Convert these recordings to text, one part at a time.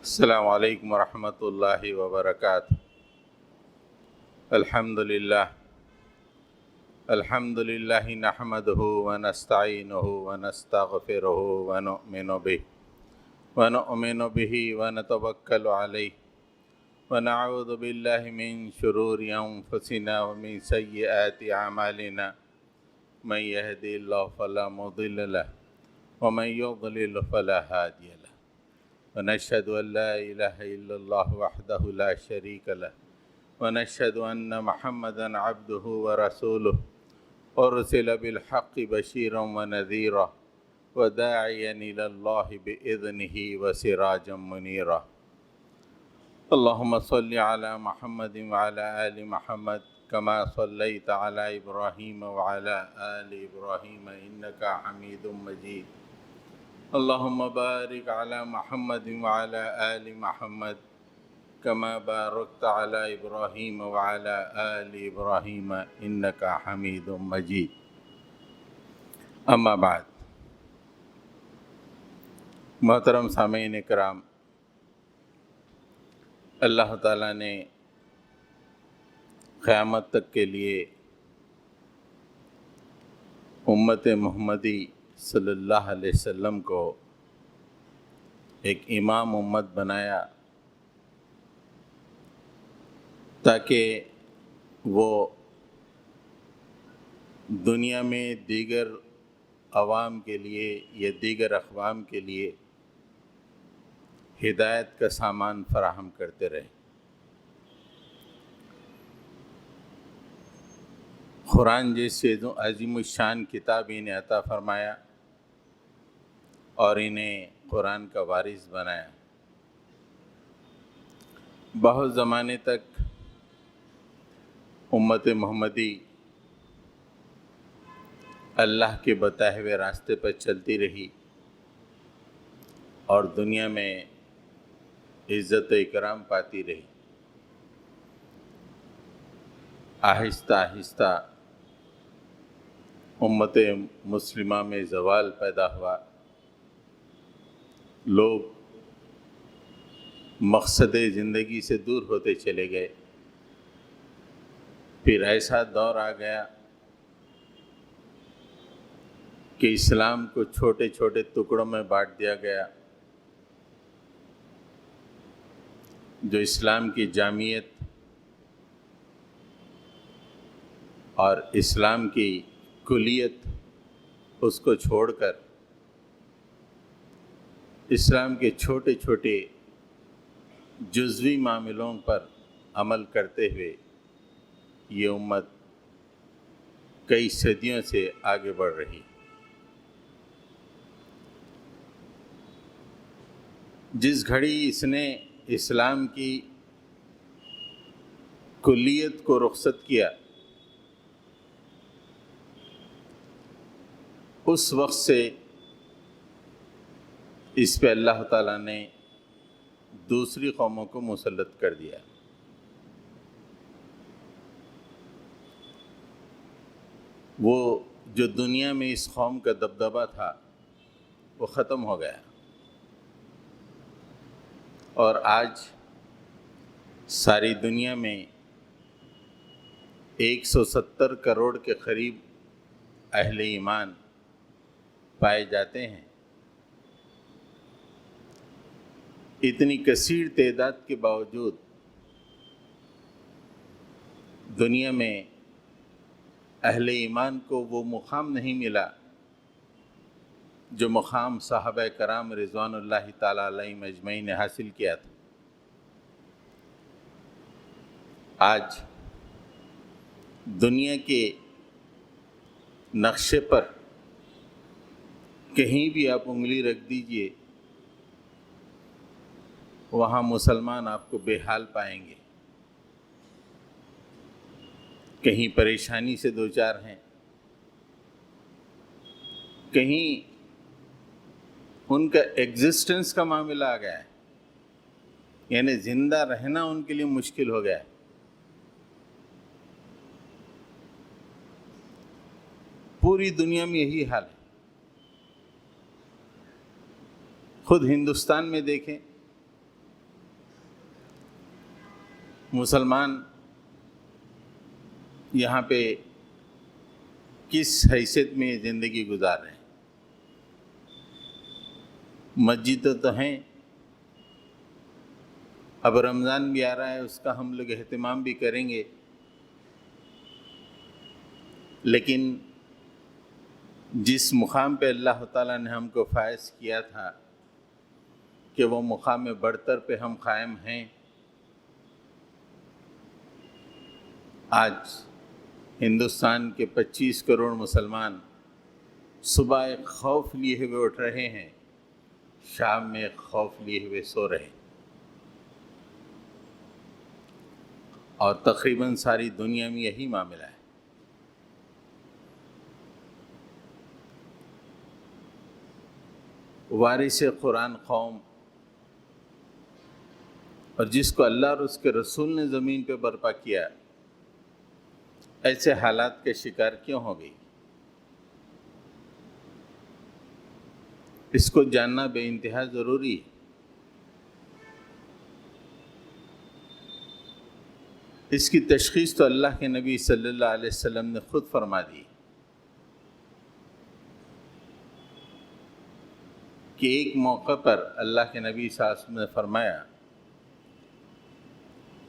السلام علیکم ورحمۃ اللہ وبرکاتہ۔ الحمد للہ نحمدہ ونستعینہ ونستغفرہ ونؤمن بہ ونتوکل علیہ ونعوذ باللہ من شرور انفسنا ومن سیئات اعمالنا من یہدی اللہ فلا مضل لہ ومن یضلل فلا ہادی لہ ونشهد أن لا إله إلا الله وحده لا شريك له ونشهد أن محمدًا عبده ورسوله أرسل بالحق بشيرا ونذيرا وداعيا إلى الله بإذنه وسراجا منيرا اللهم صل على محمد وعلى آل محمد كما صليت على إبراهيم وعلى آل إبراهيم إنك حميد مجيد اللهم بارك على محمد وعلى آل محمد كما باركت على إبراهيم وعلى آل إبراهيم إنك حميد مجيد اما بعد۔ محترم سامعین کرام، اللہ تعالیٰ نے قیامت تک کے لیے امت محمدی صلی اللہ علیہ وسلم کو ایک امام امت بنایا تاکہ وہ دنیا میں دیگر عوام کے لیے یا دیگر اقوام کے لیے ہدایت کا سامان فراہم کرتے رہے۔ قرآن جیسے عظیم الشان کتاب انہیں عطا فرمایا اور انہیں قرآن کا وارث بنایا۔ بہت زمانے تک امت محمدی اللہ کے بتائے ہوئے راستے پر چلتی رہی اور دنیا میں عزت و اکرام پاتی رہی۔ آہستہ آہستہ امت مسلمہ میں زوال پیدا ہوا، لوگ مقصد زندگی سے دور ہوتے چلے گئے۔ پھر ایسا دور آ گیا کہ اسلام کو چھوٹے چھوٹے ٹکڑوں میں بانٹ دیا گیا۔ جو اسلام کی جامعیت اور اسلام کی کلیت اس کو چھوڑ کر اسلام کے چھوٹے چھوٹے جزوی معاملوں پر عمل کرتے ہوئے یہ امت کئی صدیوں سے آگے بڑھ رہی۔ جس گھڑی اس نے اسلام کی کلیت کو رخصت کیا، اس وقت سے اس پہ اللہ تعالیٰ نے دوسری قوموں کو مسلط کر دیا۔ وہ جو دنیا میں اس قوم کا دبدبہ تھا وہ ختم ہو گیا، اور آج ساری دنیا میں 170 کروڑ کے قریب اہل ایمان پائے جاتے ہیں۔ اتنی کثیر تعداد کے باوجود دنیا میں اہل ایمان کو وہ مقام نہیں ملا جو مقام صحابہ کرام رضوان اللہ تعالیٰ علیہم اجمعین نے حاصل کیا تھا۔ آج دنیا کے نقشے پر کہیں بھی آپ انگلی رکھ دیجئے، وہاں مسلمان آپ کو بے حال پائیں گے، کہیں پریشانی سے دوچار ہیں، کہیں ان کا ایگزسٹنس کا معاملہ آ گیا ہے، یعنی زندہ رہنا ان کے لیے مشکل ہو گیا ہے۔ پوری دنیا میں یہی حال ہے۔ خود ہندوستان میں دیکھیں، مسلمان یہاں پہ کس حیثیت میں زندگی گزار رہے ہیں؟ مسجدیں تو ہیں، اب رمضان بھی آ رہا ہے، اس کا ہم لوگ اہتمام بھی کریں گے، لیکن جس مقام پہ اللہ تعالیٰ نے ہم کو فائز کیا تھا کہ وہ مقام برتر پہ ہم قائم ہیں، آج ہندوستان کے 25 کروڑ مسلمان صبح ایک خوف لیے ہوئے اٹھ رہے ہیں، شام میں ایک خوف لیے ہوئے سو رہے ہیں، اور تقریباً ساری دنیا میں یہی معاملہ ہے۔ وارث قرآن قوم، اور جس کو اللہ اور اس کے رسول نے زمین پہ برپا کیا، ایسے حالات کے شکار کیوں ہو گئی؟ اس کو جاننا بے انتہا ضروری ہے۔ اس کی تشخیص تو اللہ کے نبی صلی اللہ علیہ وسلم نے خود فرما دی کہ ایک موقع پر اللہ کے نبی صلی اللہ علیہ وسلم نے فرمایا،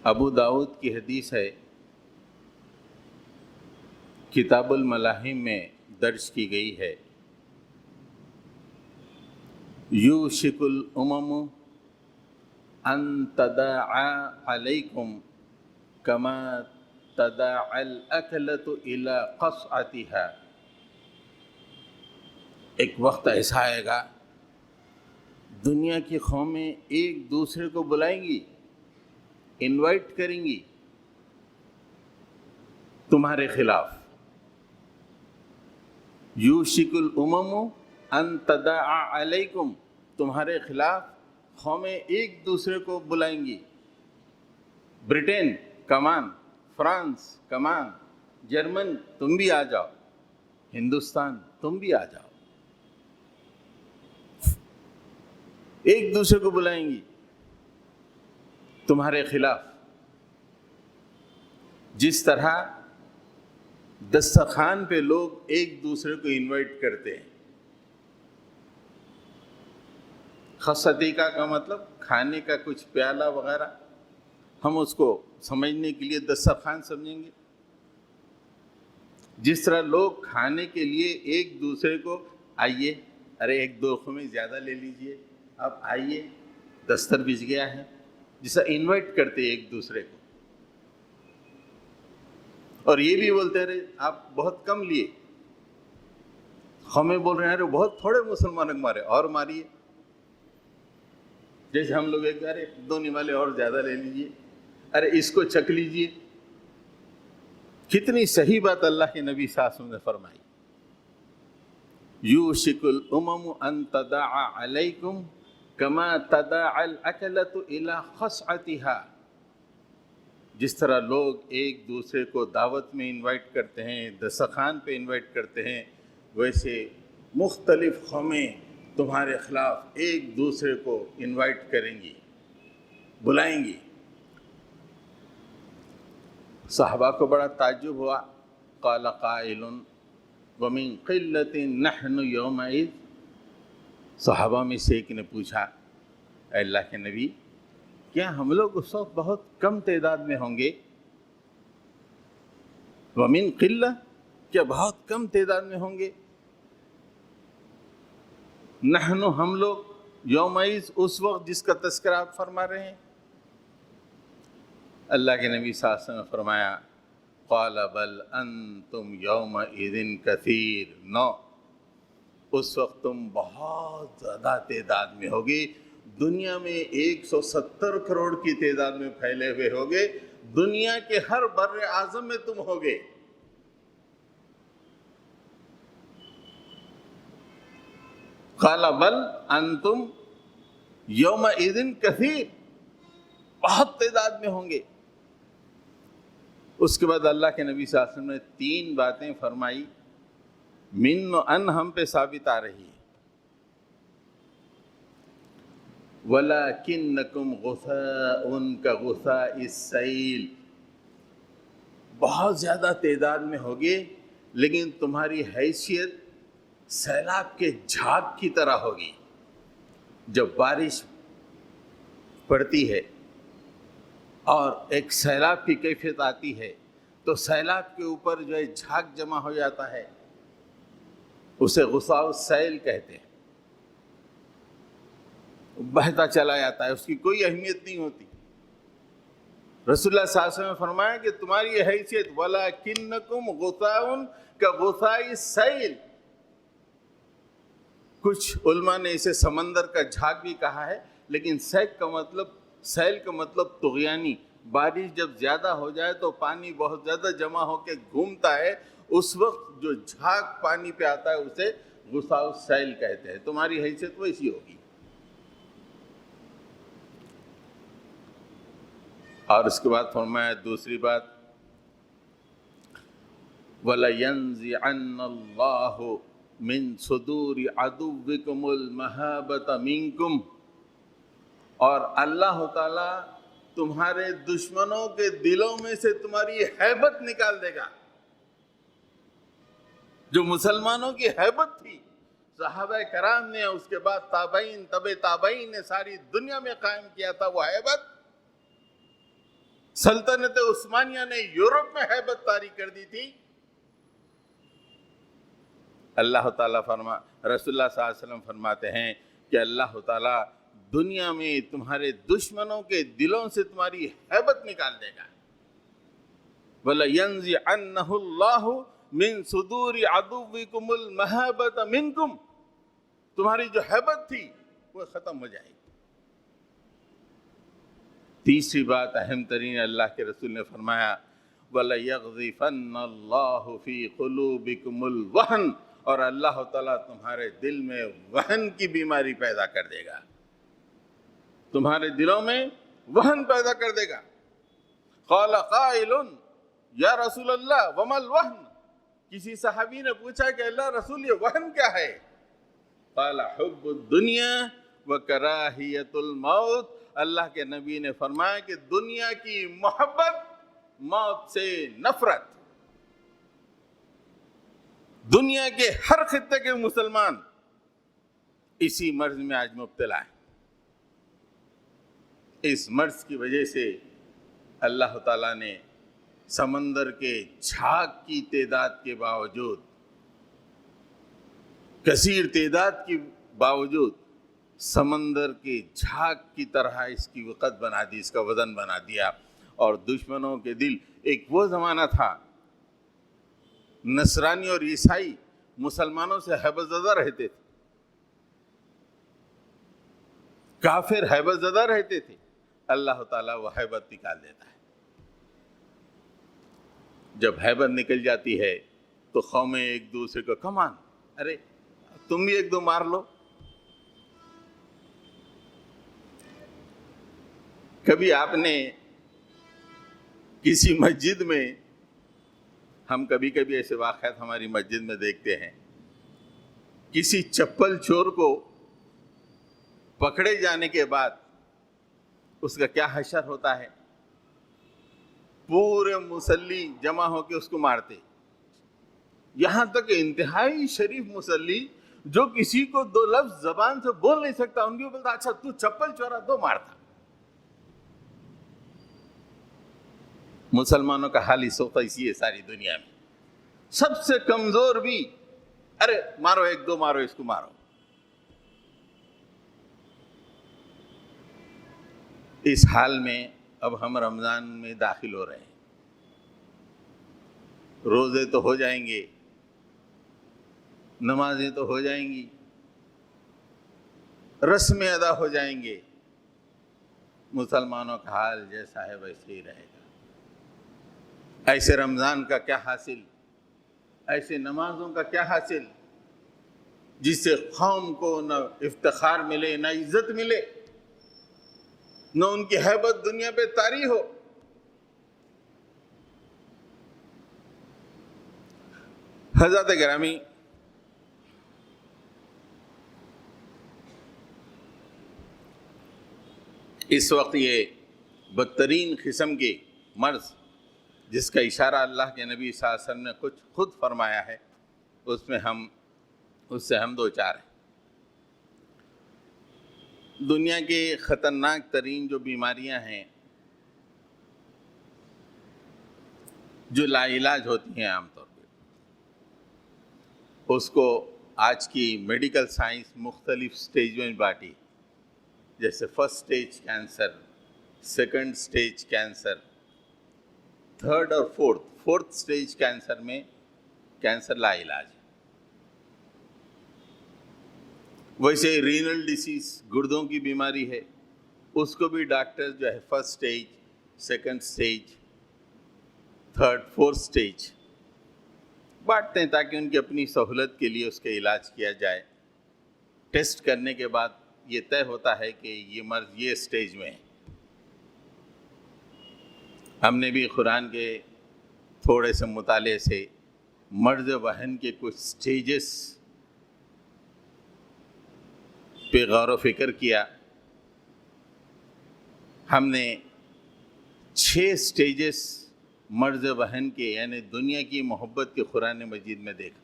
ابو داؤد کی حدیث ہے، کتاب الملاحم میں درج کی گئی ہے، یوشک الامم ان تداعى علیکم کما تداعى الاکلۃ الی قصعتها۔ ایک وقت ایسا آئے گا دنیا کی قومیں ایک دوسرے کو بلائیں گی، انوائٹ کریں گی تمہارے خلاف۔ یوشک الامم ان تداعى علیکم، تمہارے خلاف قومیں ایک دوسرے کو بلائیں گی، برٹن کمان، فرانس کمان، جرمن تم بھی آ جاؤ، ہندوستان تم بھی آ جاؤ، ایک دوسرے کو بلائیں گی تمہارے خلاف۔ جس طرح دسترخوان پہ لوگ ایک دوسرے کو انوائٹ کرتے ہیں، خصتیکہ کا مطلب کھانے کا کچھ پیالہ وغیرہ، ہم اس کو سمجھنے کے لیے دسترخوان سمجھیں گے۔ جس طرح لوگ کھانے کے لیے ایک دوسرے کو آئیے، ارے ایک دو خمیں زیادہ لے لیجئے، اب آئیے دستر بچ گیا ہے، جسا انوائٹ کرتے ایک دوسرے کو، اور یہ بھی بولتے رہے آپ بہت کم لیے، ہمیں بول رہے ہیں ارے بہت تھوڑے مسلمانوں کو مارے، اور ماریے، جیسے ہم لوگ ایک ارے دو نوالے اور زیادہ لے لیجئے، ارے اس کو چک لیجئے۔ کتنی صحیح بات اللہ کے نبی صلی اللہ علیہ وسلم نے فرمائی، یوشک الامم ان تداعى علیکم کما تداعى الاکلۃ الی قصعتها۔ جس طرح لوگ ایک دوسرے کو دعوت میں انوائٹ کرتے ہیں، دسترخوان پہ انوائٹ کرتے ہیں، ویسے مختلف قومیں تمہارے خلاف ایک دوسرے کو انوائٹ کریں گی، بلائیں گی۔ صحابہ کو بڑا تعجب ہوا، قال قائل ومن قلۃ نحن یومئذ، صحابہ میں سے ایک نے پوچھا، اے اللہ کے نبی کیا ہم لوگ اس وقت بہت کم تعداد میں ہوں گے؟ ومن قلہ، کیا بہت کم تعداد میں ہوں گے؟ نحن، ہم لوگ، یومئذ، اس وقت جس کا تذکرہ آپ فرما رہے ہیں۔ اللہ کے نبی صلی اللہ علیہ وسلم نے فرمایا، قال بل انتم یومئذ کثیر، نو، اس وقت تم بہت زیادہ تعداد میں ہوگے، دنیا میں 170 کروڑ کی تعداد میں پھیلے ہوئے ہوگے، دنیا کے ہر بر اعظم میں تم ہوگے۔ قال بل انتم یومئذ کثیر، بہت تعداد میں ہوں گے۔ اس کے بعد اللہ کے نبی صلی اللہ علیہ وسلم نے 3 باتیں فرمائی، من و ان ہم پہ ثابت آ رہی ہے۔ وَلَكِنَّكُمْ غُثَاءٌ كَغُثَاءِ السَّيْلِ، بہت زیادہ تعداد میں ہوگی لیکن تمہاری حیثیت سیلاب کے جھاگ کی طرح ہوگی۔ جب بارش پڑتی ہے اور ایک سیلاب کی کیفیت آتی ہے تو سیلاب کے اوپر جو ہے جھاگ جمع ہو جاتا ہے، اسے غثاء السیل کہتے ہیں، بہتا چلا جاتا ہے، اس کی کوئی اہمیت نہیں ہوتی۔ رسول اللہ صلی اللہ علیہ وسلم نے فرمایا کہ تمہاری حیثیت وَلَكِنَّكُمْ غُثَاءٌ كَغُثَاءِ السَّيْلِ، کچھ علماء نے اسے سمندر کا جھاگ بھی کہا ہے، لیکن سیل کا مطلب طغیانی، بارش جب زیادہ ہو جائے تو پانی بہت زیادہ جمع ہو کے گھومتا ہے، اس وقت جو جھاگ پانی پہ آتا ہے اسے غثاء السیل کہتے ہیں۔ تمہاری حیثیت ویسی ہوگی۔ اور اس کے بعد فرمایا دوسری بات، وَلَيَنزِعَنَّ اللَّهُ مِن صُدُورِ عَدُوِّكُمُ الْمَهَابَةَ مِنكُمْ، اور اللہ تعالیٰ تمہارے دشمنوں کے دلوں میں سے تمہاری ہیبت نکال دے گا۔ جو مسلمانوں کی ہیبت تھی، صحابہ کرام نے، اس کے بعد تابعین، تابعین نے ساری دنیا میں قائم کیا تھا، وہ ہیبت سلطنت عثمانیہ نے یورپ میں ہیبت طاری کر دی تھی۔ اللہ تعالیٰ رسول اللہ صلی اللہ علیہ وسلم فرماتے ہیں کہ اللہ تعالیٰ دنیا میں تمہارے دشمنوں کے دلوں سے تمہاری ہیبت نکال دے گا۔ وَلَيَنزِعَنَّهُ اللَّهُ مِن صُدُورِ عَدُوِّكُمُ الْمَهَابَةَ مِنكُمْ، تمہاری جو ہیبت تھی وہ ختم ہو جائے گی۔ تیسری بات اہم ترین، اللہ کے رسول نے فرمایا وَلَيَغْذِفَنَّ اللَّهُ فِي قُلُوبِكُمُ الْوَهْنَ، اور اللہ تعالیٰ تمہارے دل میں وہن کی بیماری پیدا کر دے گا، تمہارے دلوں میں وہن پیدا کر دے گا۔ قال قائل یا رسول اللہ وما الوہن، کسی صحابی نے پوچھا کہ اللہ رسول یہ وہن کیا ہے؟ قال حب الدنیا وکراہیت الموت، اللہ کے نبی نے فرمایا کہ دنیا کی محبت، موت سے نفرت۔ دنیا کے ہر خطے کے مسلمان اسی مرض میں آج مبتلا ہے۔ اس مرض کی وجہ سے اللہ تعالیٰ نے سمندر کے جھاگ کی تعداد کے باوجود، کثیر تعداد کے باوجود، سمندر کے جھاگ کی طرح اس کی وقت بنا دی، اس کا وزن بنا دیا۔ اور دشمنوں کے دل، ایک وہ زمانہ تھا نصرانی اور عیسائی مسلمانوں سے ہیبت زدہ رہتے تھے، کافر ہیبت زدہ رہتے تھے، اللہ تعالیٰ وہ ہیبت نکال دیتا ہے۔ جب ہیبت نکل جاتی ہے تو قومیں ایک دوسرے کو کمان، ارے تم بھی ایک دو مار لو۔ کبھی آپ نے کسی مسجد میں، ہم کبھی کبھی ایسے واقعات ہماری مسجد میں دیکھتے ہیں، کسی چپل چور کو پکڑے جانے کے بعد اس کا کیا حشر ہوتا ہے؟ پورے مصلی جمع ہو کے اس کو مارتے، یہاں تک کہ انتہائی شریف مصلی جو کسی کو دو لفظ زبان سے بول نہیں سکتا، ان کو بولتا اچھا تو چپل چورا، دو مارتا۔ مسلمانوں کا حال اس وقت اسی ہے ساری دنیا میں، سب سے کمزور بھی ارے مارو، ایک دو مارو، اس کو مارو۔ اس حال میں اب ہم رمضان میں داخل ہو رہے ہیں، روزے تو ہو جائیں گے، نمازیں تو ہو جائیں گی، رسمیں ادا ہو جائیں گے، مسلمانوں کا حال جیسا ہے ویسے ہی رہے گا۔ ایسے رمضان کا کیا حاصل، ایسے نمازوں کا کیا حاصل جس سے قوم کو نہ افتخار ملے، نہ عزت ملے، نہ ان کی ہیبت دنیا پہ طاری ہو۔ حضرات گرامی، اس وقت یہ بدترین قسم کی مرض جس کا اشارہ اللہ کے نبی صلی اللہ علیہ وسلم نے خود فرمایا ہے، اس سے ہم دو چار ہیں۔ دنیا کی خطرناک ترین جو بیماریاں ہیں جو لا علاج ہوتی ہیں عام طور پہ، اس کو آج کی میڈیکل سائنس مختلف سٹیج میں بانٹی، جیسے first stage cancer, second stage cancer, third اور فورتھ سٹیج کینسر میں کینسر لا علاج ہے۔ ویسے رینل ڈیسیز گردوں کی بیماری ہے، اس کو بھی ڈاکٹر جو ہے first stage, second stage, third, fourth stage بانٹتے ہیں تاکہ ان کی اپنی سہولت کے لیے اس کا علاج کیا جائے۔ ٹیسٹ کرنے کے بعد یہ طے ہوتا ہے کہ یہ مرض یہ سٹیج میں ہے۔ ہم نے بھی قرآن کے تھوڑے سے مطالعے سے مرض وہن کے کچھ سٹیجز پہ غور و فکر کیا۔ ہم نے 6 سٹیجز مرض وہن کے یعنی دنیا کی محبت کے قرآن مجید میں دیکھا۔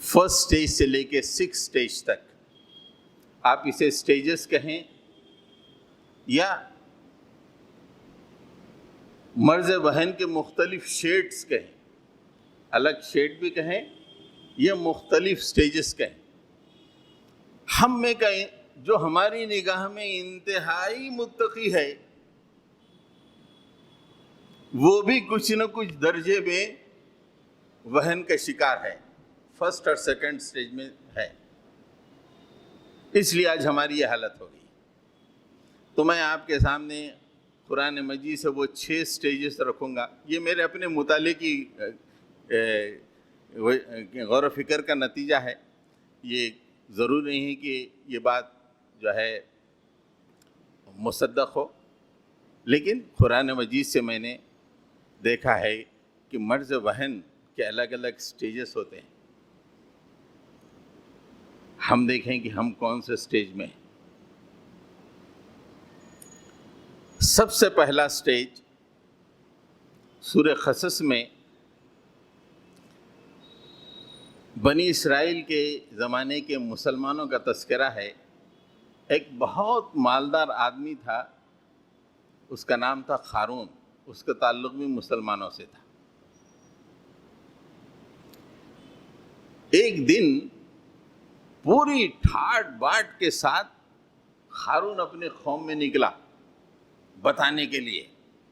فرسٹ سٹیج سے لے کے 6 سٹیج تک، آپ اسے سٹیجز کہیں یا مرض وہن کے مختلف شیڈز کہیں، الگ شیڈ بھی کہیں یا مختلف سٹیجز کہیں، ہم میں کہیں جو ہماری نگاہ میں انتہائی متقی ہے وہ بھی کچھ نہ کچھ درجے میں وہن کا شکار ہے، فرسٹ اور سیکنڈ سٹیج میں ہے۔ اس لیے آج ہماری یہ حالت ہوگی۔ تو میں آپ کے سامنے قرآن مجید سے وہ 6 سٹیجز رکھوں گا۔ یہ میرے اپنے مطالعے کی غور و فکر کا نتیجہ ہے، یہ ضرور نہیں ہے کہ یہ بات جو ہے مصدق ہو، لیکن قرآن مجید سے میں نے دیکھا ہے کہ مرض وہن کے الگ الگ سٹیجز ہوتے ہیں۔ ہم دیکھیں کہ ہم کون سے سٹیج میں ہیں۔ سب سے پہلا سٹیج سورہ قصص میں بنی اسرائیل کے زمانے کے مسلمانوں کا تذکرہ ہے۔ ایک بہت مالدار آدمی تھا، اس کا نام تھا قارون، اس کا تعلق بھی مسلمانوں سے تھا۔ ایک دن پوری ٹھاٹ باٹ کے ساتھ قارون اپنے قوم میں نکلا بتانے کے لیے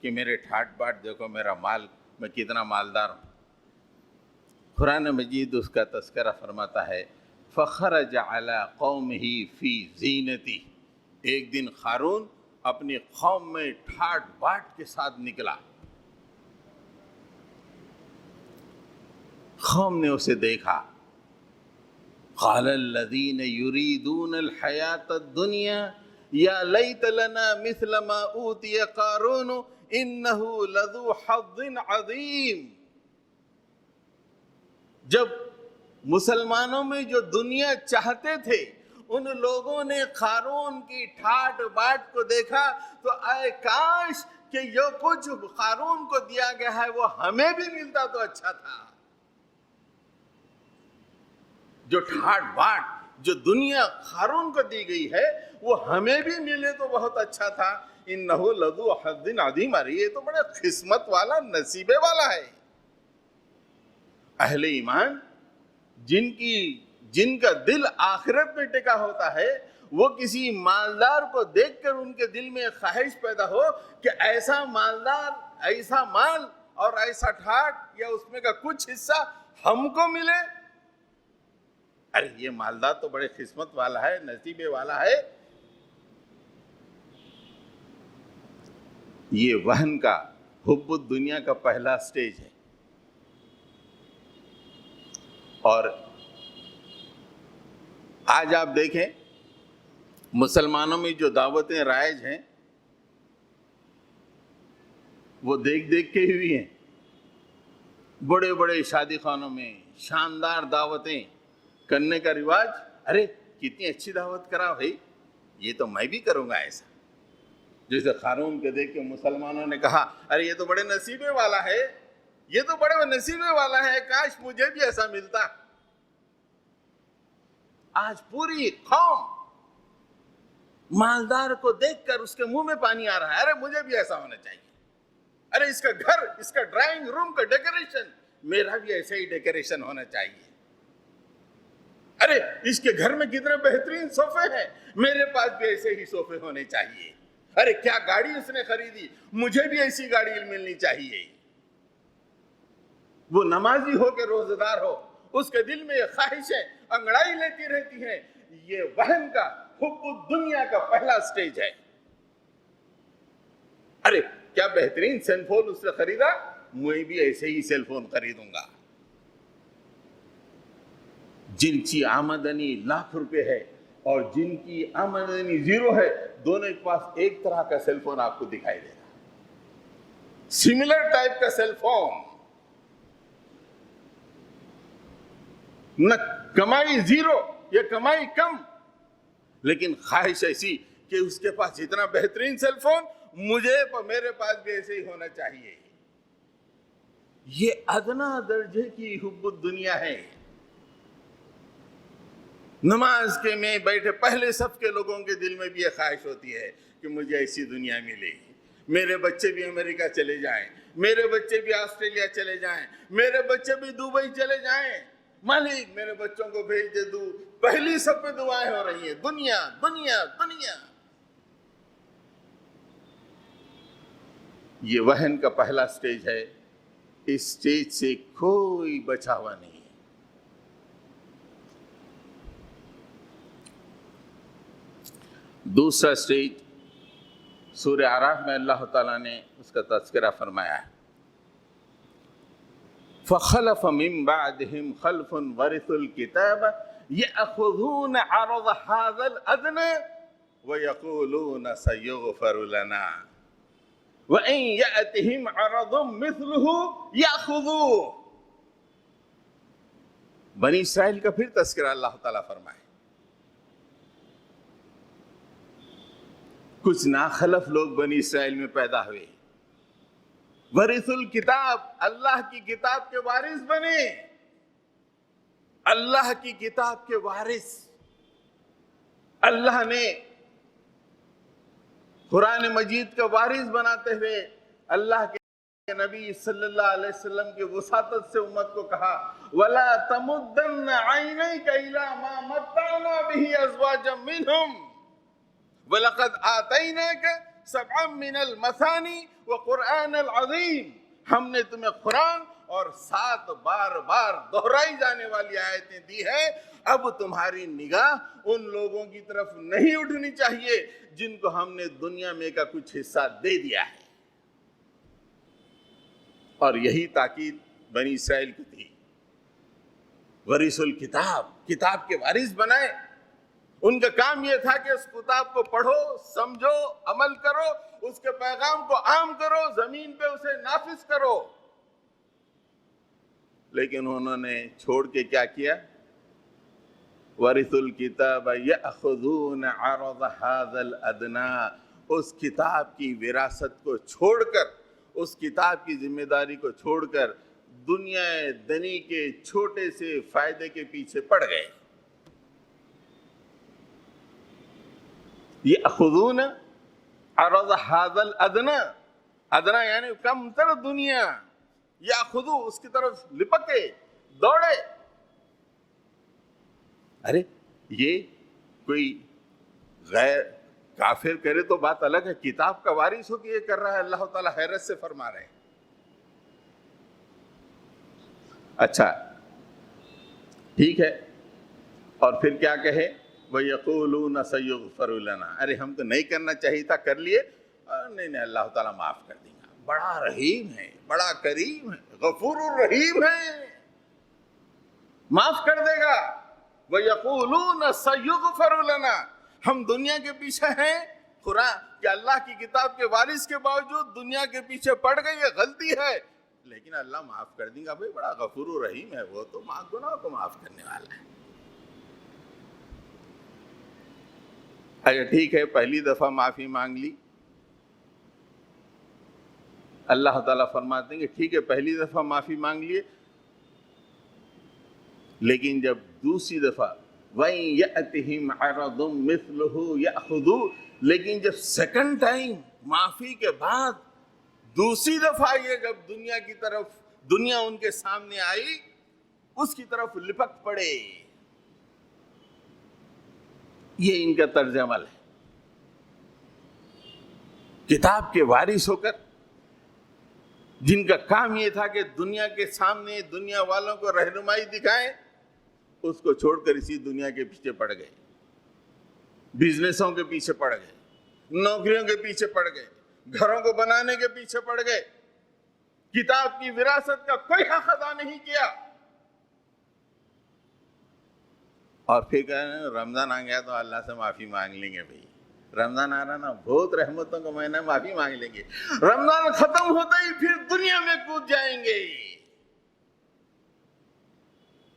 کہ میرے ٹھاٹ باٹ دیکھو، میرا مال، میں کتنا مالدار ہوں۔ قرآن مجید اس کا تذکرہ فرماتا ہے فخرج علی قومہ فی زینتی، ایک دن قارون اپنی قوم میں ٹھاٹ باٹ کے ساتھ نکلا۔ قوم نے اسے دیکھا، قال الذین یریدون الحیاۃ الدنیا یا لیت لنا مثل ما اوتی قارون انہ لذو حظ عظیم۔ جب مسلمانوں میں جو دنیا چاہتے تھے ان لوگوں نے قارون کی ٹھاٹ باٹ کو دیکھا تو اے کاش کہ جو کچھ قارون کو دیا گیا ہے وہ ہمیں بھی ملتا تو اچھا تھا۔ جو ٹھاٹ باٹ جو دنیا قارون کو دی گئی ہے وہ ہمیں بھی ملے تو بہت اچھا تھا۔ انہ لذو حظ عظیم، یہ تو بڑا قسمت والا، نصیبے والا ہے۔ اہل ایمان جن کا دل آخرت میں ٹکا ہوتا ہے، وہ کسی مالدار کو دیکھ کر ان کے دل میں خواہش پیدا ہو کہ ایسا مالدار، ایسا مال اور ایسا ٹھاٹ یا اس میں کا کچھ حصہ ہم کو ملے۔ ارے یہ مالدار تو بڑے قسمت والا ہے، نصیبے والا ہے۔ یہ وہن کا، حب الدنیا کا پہلا سٹیج ہے۔ اور آج آپ دیکھیں مسلمانوں میں جو دعوتیں رائج ہیں وہ دیکھ کے ہوئی ہیں۔ بڑے بڑے شادی خانوں میں شاندار دعوتیں کرنے کا رواج، ارے کتنی اچھی دعوت کرا بھائی، یہ تو میں بھی کروں گا ایسا. جیسے قارون کو دیکھ کے مسلمانوں نے کہا ارے یہ تو بڑے نصیبے والا ہے, یہ تو بڑے نصیبے والا ہے, کاش مجھے بھی ایسا ملتا. آج پوری قوم مالدار کو دیکھ کر اس کے منہ میں پانی آ رہا ہے, ارے مجھے بھی ایسا ہونا چاہیے, ارے اس کا گھر, اس کا ڈرائنگ روم کا ڈیکوریشن میرا بھی ایسے ہی ڈیکوریشن ہونا چاہیے, ارے اس کے گھر میں کتنے بہترین صوفے ہیں, میرے پاس بھی ایسے ہی صوفے ہونے چاہیے, ارے کیا گاڑی اس نے خریدی, مجھے بھی ایسی گاڑی ملنی چاہیے. وہ نمازی ہو کے روزہ دار ہو, اس کے دل میں یہ خواہشیں انگڑائی لیتی رہتی ہیں. یہ وہن کا حب الدنیا کا پہلا سٹیج ہے. ارے کیا بہترین سیل فون اس نے خریدا, میں بھی ایسے ہی سیل فون خریدوں گا. جن کی آمدنی لاکھ روپے ہے اور جن کی آمدنی زیرو ہے, دونوں کے پاس ایک طرح کا سیل فون آپ کو دکھائی دے گا, سملر ٹائپ کا سیل فون. نہ کمائی زیرو یا کمائی کم, لیکن خواہش ایسی کہ اس کے پاس اتنا بہترین سیل فون, میرے پاس بھی ایسے ہی ہونا چاہیے. یہ ادنا درجے کی حب الدنیا ہے. نماز کے میں بیٹھے پہلے صف کے لوگوں کے دل میں بھی یہ خواہش ہوتی ہے کہ مجھے ایسی دنیا ملے, میرے بچے بھی امریکہ چلے جائیں, میرے بچے بھی آسٹریلیا چلے جائیں, میرے بچے بھی دبئی چلے جائیں, مالک میرے بچوں کو بھیج دے دو. پہلی سب پہ دعائیں ہو رہی ہیں, دنیا دنیا دنیا. یہ وہن کا پہلا سٹیج ہے, اس سٹیج سے کوئی بچا ہوا نہیں ہے. دوسرا سٹیج سورہ اعراف میں اللہ تعالیٰ نے اس کا تذکرہ فرمایا ہے, فخلف من بعدهم خلف ورثوا الكتاب يأخذون عرض هذا الأدنى ويقولون سيغفر لنا وإن يأتهم عرض مثله يأخذوه. بنی اسرائیل کا پھر تذکرہ اللہ تعالیٰ فرمائے. کچھ ناخلف لوگ بنی اسرائیل میں پیدا ہوئے, ورث الکتاب, اللہ کی کتاب کے وارث بنے. اللہ کی کتاب کے وارث. اللہ نے قرآن مجید کا وارث بناتے ہوئے اللہ کے نبی صلی اللہ علیہ وسلم کی وساطت سے امت کو کہا وَلَا تَمُدَّنَّ عَيْنَيْكَ إِلَىٰ مَا مَتَّعْنَا بِهِ أَزْوَاجًا مِّنْهُمْ وَلَقَدْ آتَيْنَاكَ سَبْعًا مِّنَ الْمَثَانِي وَقُرْآنَ الْعَظِيمِ. ہم نے تمہیں قرآن اور 7 بار دہرائی جانے والی آیتیں دی ہیں. اب تمہاری نگاہ ان لوگوں کی طرف نہیں اٹھنی چاہیے جن کو ہم نے دنیا میں کا کچھ حصہ دے دیا ہے. اور یہی تاکید بنی اسرائیل کی تھی. ورث الکتاب, کتاب کے وارث بنائے. ان کا کام یہ تھا کہ اس کتاب کو پڑھو, سمجھو, عمل کرو, اس کے پیغام کو عام کرو, زمین پہ اسے نافذ کرو. لیکن انہوں نے چھوڑ کے کیا کیا؟ وَرِثُوا الْكِتَابَ يَأْخُذُونَ عَرَضَ هَذَا الْأَدْنَىٰ. اس کتاب کی وراثت کو چھوڑ کر, اس کتاب کی ذمہ داری کو چھوڑ کر دنیا دنی کے چھوٹے سے فائدے کے پیچھے پڑ گئے. یأخذون عرض هذا الادنى, ادنا یعنی کم تر دنیا, یاخذو اس کی طرف لپکے دوڑے. ارے یہ کوئی غیر کافر کرے تو بات الگ ہے, کتاب کا وارث ہو کے یہ کر رہا ہے, اللہ تعالیٰ حیرت سے فرما رہے ہیں. اچھا ٹھیک ہے, اور پھر کیا کہے وَيَقُولُونَ سَيُغْفَرُ لَنَا. ارے ہم تو نہیں کرنا چاہیے تھا, کر لیے, نہیں اللہ تعالیٰ معاف کر دیں گا. بڑا رحیم ہے, بڑا کریم ہے, غفور الرحیم ہے, معاف کر دے گا. وَيَقُولُونَ سَيُغْفَرُ لَنَا. ہم دنیا کے پیچھے ہیں, قرآن کہ اللہ کی کتاب کے وارث کے باوجود دنیا کے پیچھے پڑ گئی, یہ غلطی ہے, لیکن اللہ معاف کر دیں گا. بھائی بڑا غفور الرحیم ہے, وہ تو گناہ کو معاف کرنے والا ہے. اچھا ٹھیک ہے، پہلی دفعہ معافی مانگ لی، اللہ تعالیٰ فرماتے ہیں کہ ٹھیک ہے پہلی دفعہ معافی مانگ لیے، لیکن جب دوسری دفعہ وَإِن يَأْتِهِمْ عَرَضٌ مِثْلُهُ يَأْخُذُوهُ، لیکن جب سیکنڈ ٹائم معافی کے بعد دوسری دفعہ یہ جب دنیا کی طرف دنیا ان کے سامنے آئی، اس کی طرف لپٹ پڑے، یہ ان کا طرز عمل ہے۔ کتاب کے وارث ہو کر جن کا کام یہ تھا کہ دنیا کے سامنے دنیا والوں کو رہنمائی دکھائیں، اس کو چھوڑ کر اسی دنیا کے پیچھے پڑ گئے، بزنسوں کے پیچھے پڑ گئے، نوکریوں کے پیچھے پڑ گئے، گھروں کو بنانے کے پیچھے پڑ گئے، کتاب کی وراثت کا کوئی حق ادا نہیں کیا، اور پھر کہنے رمضان آ گیا تو اللہ سے معافی مانگ لیں گے۔ بھائی رمضان آ رہا نا، بہت رحمتوں کا مہینہ، معافی مانگ لیں گے، رمضان ختم ہوتا ہی پھر دنیا میں کود جائیں گے،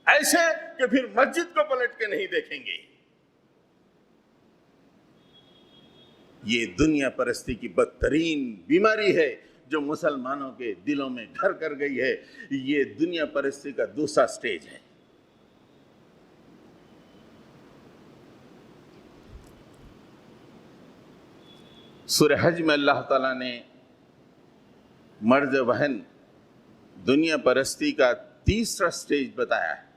ایسے کہ پھر مسجد کو پلٹ کے نہیں دیکھیں گے۔ یہ دنیا پرستی کی بدترین بیماری ہے جو مسلمانوں کے دلوں میں گھر کر گئی ہے۔ یہ دنیا پرستی کا دوسرا سٹیج ہے۔ سورہ حج میں اللہ تعالیٰ نے مرز وہن دنیا پرستی کا تیسرا سٹیج بتایا ہے۔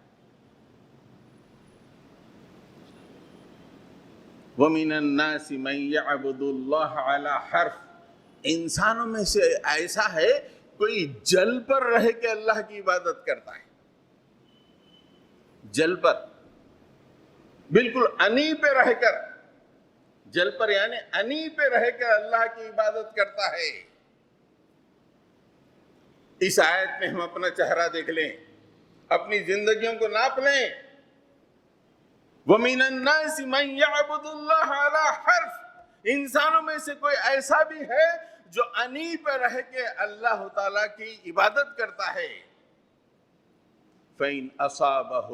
وَمِنَ النَّاسِ مَن يَعْبُدُ اللَّهَ عَلَى حَرْفٍ، انسانوں میں سے ایسا ہے کوئی جل پر رہ کے اللہ کی عبادت کرتا ہے، جل پر، بالکل انی پہ رہ کر، جل پر یعنی انی پہ رہ کر اللہ کی عبادت کرتا ہے۔ اس آیت میں ہم اپنا چہرہ دیکھ لیں، اپنی زندگیوں کو ناپ لیں۔ وَمِنَ النَّاسِ مَن يَعْبُدُ اللَّهَ عَلَى حَرْفٍ، انسانوں میں سے کوئی ایسا بھی ہے جو انی پہ رہ کے اللہ تعالیٰ کی عبادت کرتا ہے۔ فَإِنْ أَصَابَهُ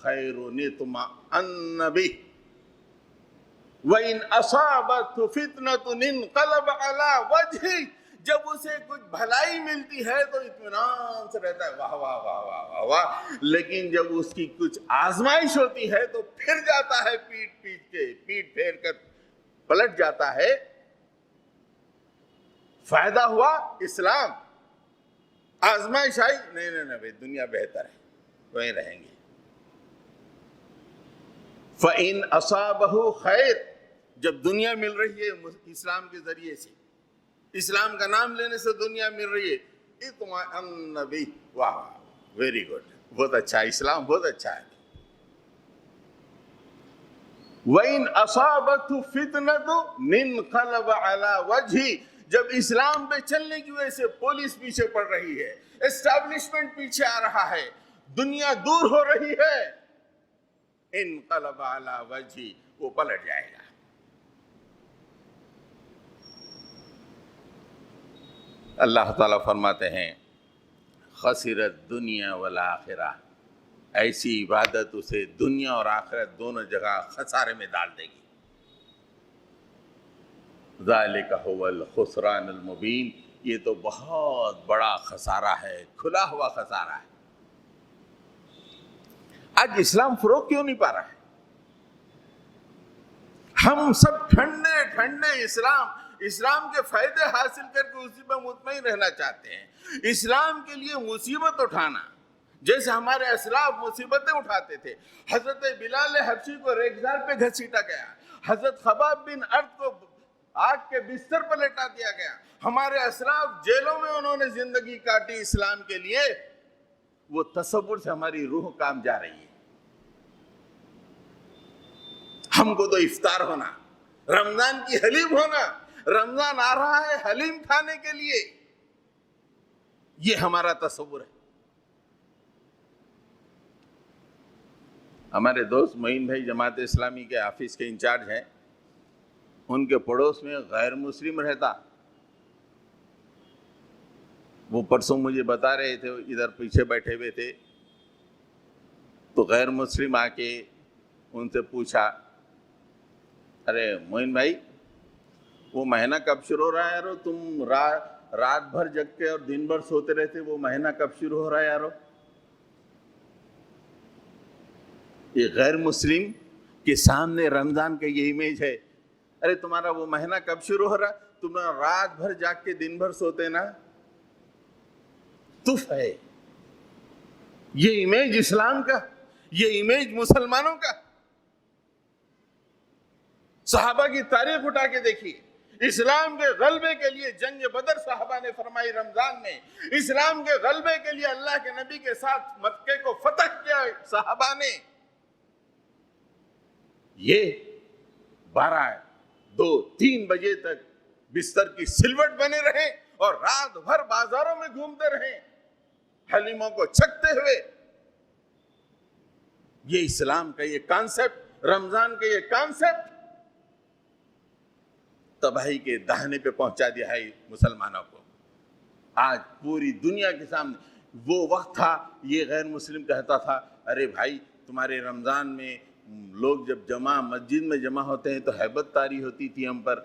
خَيْرٌ اطْمَأَنَّ بِهِ وَإِنْ أَصَابَتْهُ فِتْنَةٌ انقلب عَلَى وَجْهِهِ، جب اسے کچھ بھلائی ملتی ہے تو اطمینان سے رہتا ہے، واہ واہ واہ واہ واہ واہ، لیکن جب اس کی کچھ آزمائش ہوتی ہے تو پھر جاتا ہے پیٹ پھیر کر پلٹ جاتا ہے۔ فائدہ ہوا اسلام، آزمائش آئی نہیں بھائی دنیا بہتر ہے، وہیں رہیں گے۔ فَإِنْ أَصَابَهُ خَيْرٌ، جب دنیا مل رہی ہے اسلام کے ذریعے سے، اسلام کا نام لینے سے دنیا مل رہی ہے، اطمئن بہ، واہ ویری گڈ، بہت اچھا، اسلام بہت اچھا ہے۔ وَإِنْ أَصَابَتْهُ فِتْنَةٌ انقلب عَلَى وَجْهِهِ، جب اسلام پہ چلنے کی وجہ سے پولیس پیچھے پڑ رہی ہے، اسٹیبلشمنٹ پیچھے آ رہا ہے، دنیا دور ہو رہی ہے، انقلب علی وجہی، وہ پلٹ جائے گا۔ اللہ تعالیٰ فرماتے ہیں خسرت دنیا والآخرہ، ایسی عبادت اسے دنیا اور آخرت دونوں جگہ خسارے میں ڈال دے گی۔ ذالک هو الخسران المبین، یہ تو بہت بڑا خسارہ ہے، کھلا ہوا خسارہ ہے۔ آج اسلام فروغ کیوں نہیں پا رہا ہے؟ ہم سب ٹھنڈے اسلام کے فائدے حاصل کر کے اسی پہ مطمئن رہنا چاہتے ہیں۔ اسلام کے لیے مصیبت اٹھانا، جیسے ہمارے اسلاف مصیبتیں اٹھاتے تھے، حضرت بلال حبشی کو ریگزار پہ گھسیٹا گیا، حضرت خباب بن ارد کو آگ کے بستر پر لٹا دیا گیا، ہمارے اسلاف جیلوں میں انہوں نے زندگی کاٹی اسلام کے لیے۔ وہ تصور سے ہماری روح کام جا رہی ہے۔ ہم کو تو افطار ہونا، رمضان کی حلیم ہونا، رمضان آ رہا ہے حلیم کھانے کے لیے، یہ ہمارا تصور ہے۔ ہمارے دوست معین بھائی جماعت اسلامی کے آفس کے انچارج ہیں، ان کے پڑوس میں غیر مسلم رہتا، وہ پرسوں مجھے بتا رہے تھے، ادھر پیچھے بیٹھے ہوئے تھے، تو غیر مسلم آ کے ان سے پوچھا ارے موین بھائی وہ مہینہ کب شروع ہو رہا ہے یارو؟ تم رات بھر جگتے اور دن بھر سوتے رہتے، وہ مہینہ کب شروع ہو رہا ہے یارو؟ یہ غیر مسلم کے سامنے رمضان کا یہ امیج ہے. ارے تمہارا وہ مہینہ کب شروع ہو رہا؟ تم رات بھر جاگ کے دن بھر سوتے نا. تف ہے یہ امیج اسلام کا، یہ امیج مسلمانوں کا. صحابہ کی تاریخ اٹھا کے دیکھیے. اسلام کے غلبے کے لیے جنگ بدر صحابہ نے فرمائی رمضان میں. اسلام کے غلبے کے لیے اللہ کے نبی کے ساتھ مکے کو فتح کیا صحابہ نے. یہ 12-2-3 بجے تک بستر کی سلوٹ بنے رہے اور رات بھر بازاروں میں گھومتے رہے حلیموں کو چھکتے ہوئے. یہ اسلام کا یہ کانسیپٹ، رمضان کا یہ کانسیپٹ تباہی کے دہانے پہ پہنچا دیا ہے مسلمانوں کو. آج پوری دنیا کے سامنے وہ وقت تھا یہ غیر مسلم کہتا تھا ارے بھائی تمہارے رمضان میں لوگ جب مسجد میں جمع ہوتے ہیں تو ہیبت طاری ہوتی تھی، ہم پر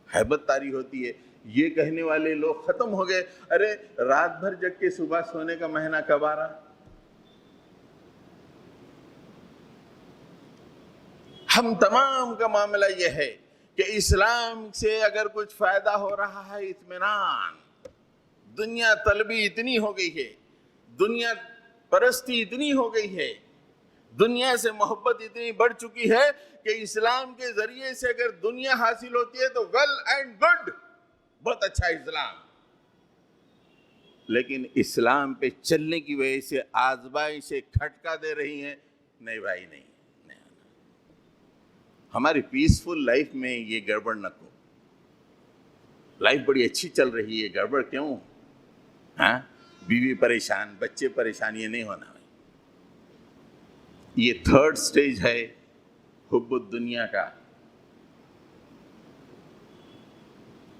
ہیبت طاری ہوتی ہے. یہ کہنے والے لوگ ختم ہو گئے. ارے رات بھر جگ کے صبح سونے کا مہینہ کب آ رہا؟ ہم تمام کا معاملہ یہ ہے کہ اسلام سے اگر کچھ فائدہ ہو رہا ہے اطمینان. دنیا طلبی اتنی ہو گئی ہے، دنیا پرستی اتنی ہو گئی ہے، دنیا سے محبت اتنی بڑھ چکی ہے کہ اسلام کے ذریعے سے اگر دنیا حاصل ہوتی ہے تو ویل اینڈ گڈ، بہت اچھا اسلام. لیکن اسلام پہ چلنے کی وجہ سے آزمائشیں کھٹکا دے رہی ہیں. نہیں بھائی نہیں، ہماری پیسفل لائف میں یہ گڑبڑ نہ کو. لائف بڑی اچھی چل رہی ہے، گڑبڑ کیوں؟ ہاں بیوی پریشان، بچے پریشان، یہ نہیں ہونا. یہ 3rd سٹیج ہے حب الدنیا کا،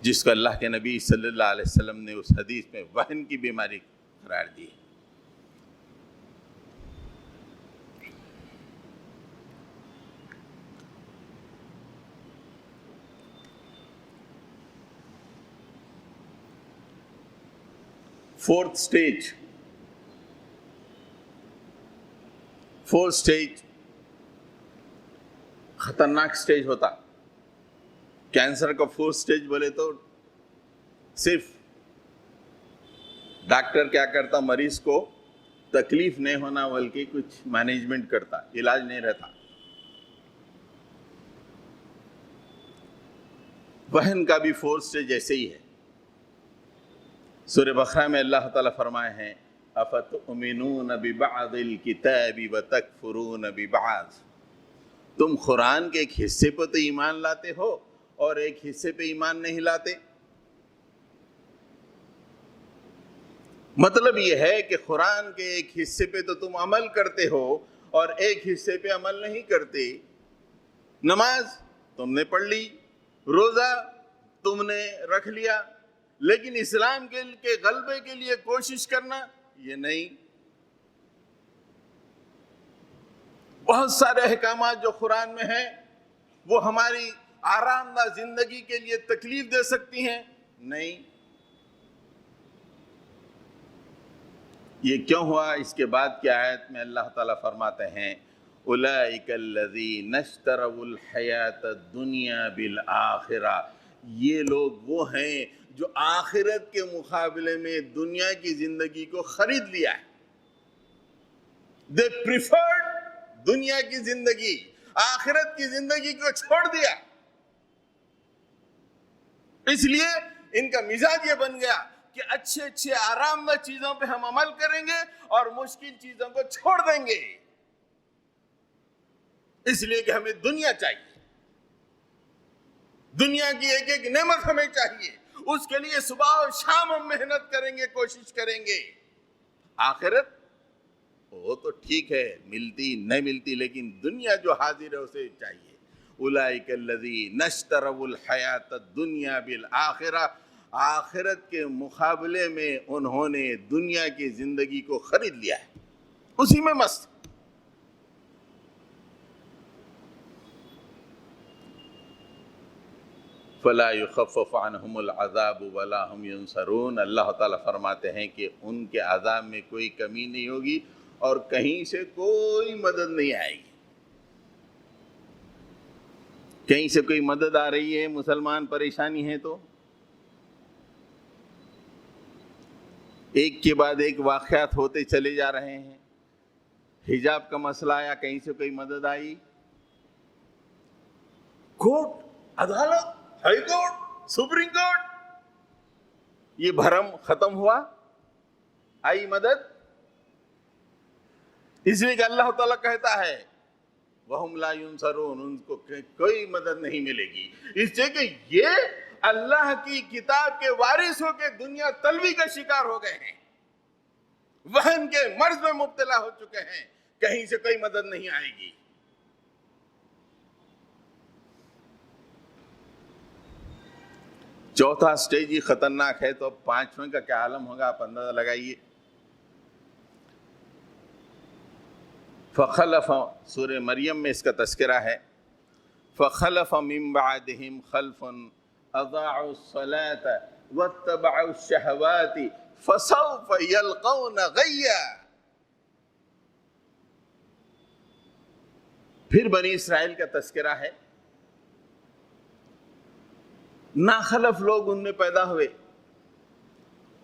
جس کو اللہ کے نبی صلی اللہ علیہ وسلم نے اس حدیث میں وہن کی بیماری قرار دی. فورتھ سٹیج خطرناک سٹیج ہوتا. کینسر کا 4th سٹیج بولے تو صرف ڈاکٹر کیا کرتا، مریض کو تکلیف نہیں ہونا بلکہ کچھ مینجمنٹ کرتا، علاج نہیں رہتا. وہن کا بھی 4th سٹیج ایسے ہی ہے. سورہ بقرہ میں اللہ تعالیٰ فرمائے ہیں اَفَتُؤْمِنُونَ بِبَعْضِ الْكِتَابِ وَتَكْفُرُونَ بِبَعْضٍ. تم قرآن کے ایک حصے پہ تو ایمان لاتے ہو اور ایک حصے پہ ایمان نہیں لاتے. مطلب یہ ہے کہ قرآن کے ایک حصے پہ تو تم عمل کرتے ہو اور ایک حصے پہ عمل نہیں کرتے. نماز تم نے پڑھ لی، روزہ تم نے رکھ لیا، لیکن اسلام کے غلبے کے لیے کوشش کرنا یہ نہیں. بہت سارے احکامات جو قرآن میں ہیں وہ ہماری آرام دہ زندگی کے لیے تکلیف دے سکتی ہیں، نہیں. یہ کیوں ہوا؟ اس کے بعد کی آیت میں اللہ تعالیٰ فرماتے ہیں اولئک الذین اشتروا الحیات الدنیا بالآخرہ. یہ لوگ وہ ہیں جو آخرت کے مقابلے میں دنیا کی زندگی کو خرید لیا ہے. They preferred دنیا کی زندگی، آخرت کی زندگی کو چھوڑ دیا. اس لیے ان کا مزاج یہ بن گیا کہ اچھے آرام دہ چیزوں پہ ہم عمل کریں گے اور مشکل چیزوں کو چھوڑ دیں گے، اس لیے کہ ہمیں دنیا چاہیے، دنیا کی ایک ایک نعمت ہمیں چاہیے، اس کے لیے صبح اور شام ہم محنت کریں گے، کوشش کریں گے. آخرت وہ تو ٹھیک ہے، ملتی نہیں ملتی، لیکن دنیا جو حاضر ہے اسے چاہیے. اولئک الذین اشتروا الحیات الدنیا بالآخرہ. آخرت کے مقابلے میں انہوں نے دنیا کی زندگی کو خرید لیا ہے، اسی میں مست. فلا یخفف عنہم العذاب ولا هم ینصرون، اللہ تعالیٰ فرماتے ہیں کہ ان کے عذاب میں کوئی کمی نہیں ہوگی اور کہیں سے کوئی مدد نہیں آئے گی۔ کہیں سے کوئی مدد آ رہی ہے، مسلمان پریشانی ہے تو ایک کے بعد ایک واقعات ہوتے چلے جا رہے ہیں۔ حجاب کا مسئلہ آیا، کہیں سے کوئی مدد آئی؟ کورٹ، عدالت، ہائی کورٹ، سپریم کورٹ، یہ بھرم ختم ہوا؟ آئی مدد؟ اس لیے کہ اللہ تعالیٰ کہتا ہے وَهُمْ لَا يُنصَرُونَ، ان کو کوئی مدد نہیں ملے گی، اس لیے کہ یہ اللہ کی کتاب کے وارث ہو کے دنیا طلبی کا شکار ہو گئے ہیں، وہن کے مرض میں مبتلا ہو چکے ہیں، کہیں سے کوئی مدد نہیں آئے گی۔ چوتھا سٹیج ہی خطرناک ہے، تو اب پانچویں کا کیا عالم ہوگا آپ اندازہ لگائیے۔ فخلف، سورہ مریم میں اس کا تذکرہ ہے، فخلف من بعدهم خلف اضاعوا الصلاة واتبعوا الشهوات فسوف يلقون غیا۔ پھر بنی اسرائیل کا تذکرہ ہے، ناخلف لوگ ان میں پیدا ہوئے